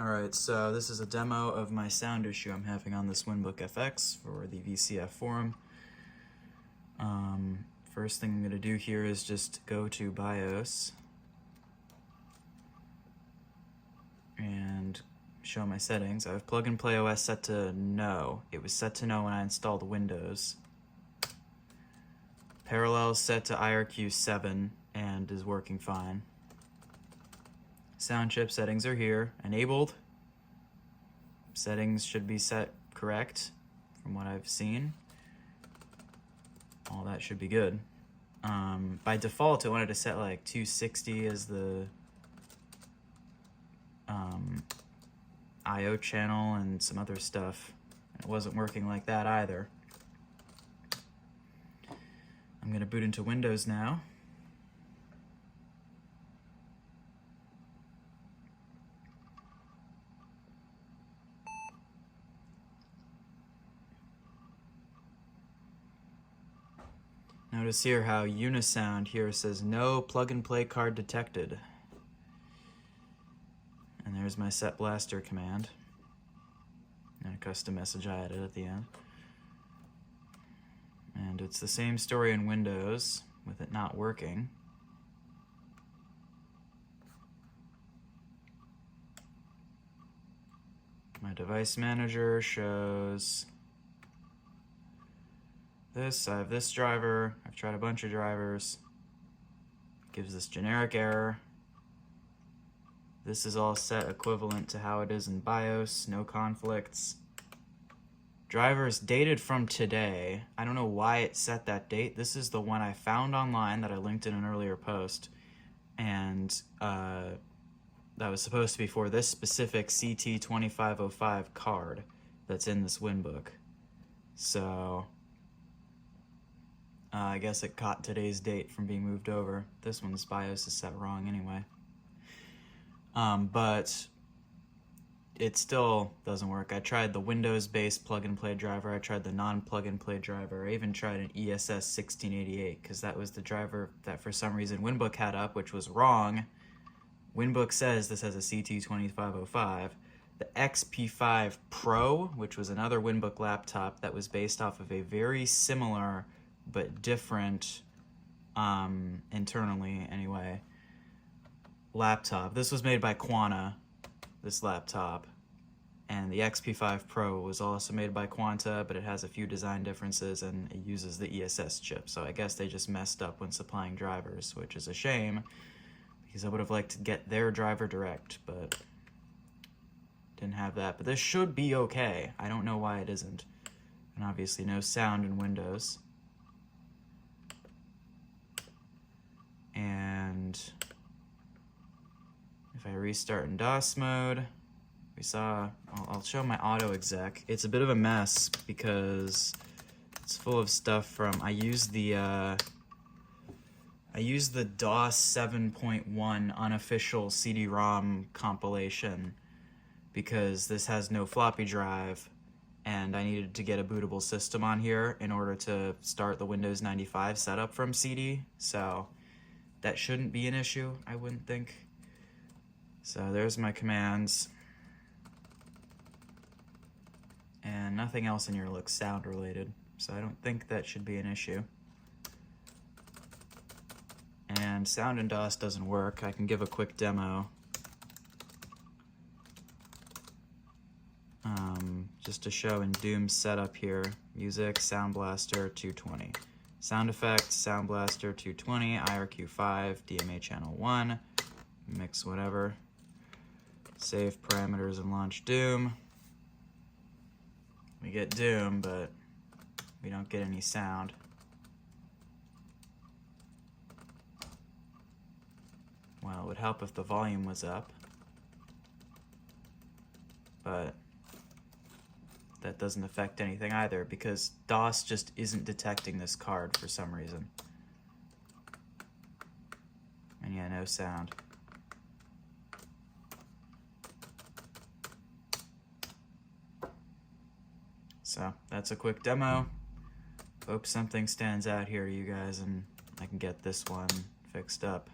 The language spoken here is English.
Alright, so this is a demo of my sound issue I'm having on this WinBook FX for the VCF forum. First thing I'm going to do here is just go to BIOS and show my settings. I have Plug and Play OS set to no. It was set to no when I installed Windows. Parallel set to IRQ 7 and is working fine. Sound chip settings are here, enabled. Settings should be set correct from what I've seen. All that should be good. By default, I wanted to set like 260 as the I/O channel and some other stuff. It wasn't working like that either. I'm going to boot into Windows now. Notice here how Unisound here says no plug-and-play card detected. And there's my set blaster command. And a custom message I added at the end. And it's the same story in Windows, with it not working. My device manager shows this. I have this driver. I've tried a bunch of drivers. It gives this generic error. This is all set equivalent to how it is in BIOS, no conflicts. Driver is dated from today. I don't know why it set that date. This is the one I found online that I linked in an earlier post. And that was supposed to be for this specific CT2505 card that's in this WinBook. So I guess it caught today's date from being moved over. This one's BIOS is set wrong anyway. But it still doesn't work. I tried the Windows-based plug-and-play driver. I tried the non-plug-and-play driver. I even tried an ESS 1688 because that was the driver that for some reason WinBook had up, which was wrong. WinBook says this has a CT2505. The XP5 Pro, which was another WinBook laptop that was based off of a very similar but different, internally anyway, laptop. This was made by Quanta, this laptop, and the XP5 Pro was also made by Quanta, but it has a few design differences and it uses the ESS chip. So I guess they just messed up when supplying drivers, which is a shame because I would have liked to get their driver direct, but didn't have that. But this should be okay. I don't know why it isn't. And obviously no sound in Windows. And if I restart in DOS mode, we saw, I'll show my auto exec. It's a bit of a mess because it's full of stuff from, I used the DOS 7.1 unofficial CD-ROM compilation because this has no floppy drive and I needed to get a bootable system on here in order to start the Windows 95 setup from CD. So that shouldn't be an issue, I wouldn't think. So there's my commands. And nothing else in here looks sound related, so I don't think that should be an issue. And sound in DOS doesn't work. I can give a quick demo. Just to show in Doom's setup here. Music, Sound Blaster 220. Sound effects, Sound Blaster 220, IRQ 5, DMA channel 1, mix whatever. Save parameters and launch Doom. We get Doom, but we don't get any sound. Well, it would help if the volume was up, but that doesn't affect anything either because DOS just isn't detecting this card for some reason. And yeah, no sound. So that's a quick demo. Hope something stands out here, you guys, and I can get this one fixed up.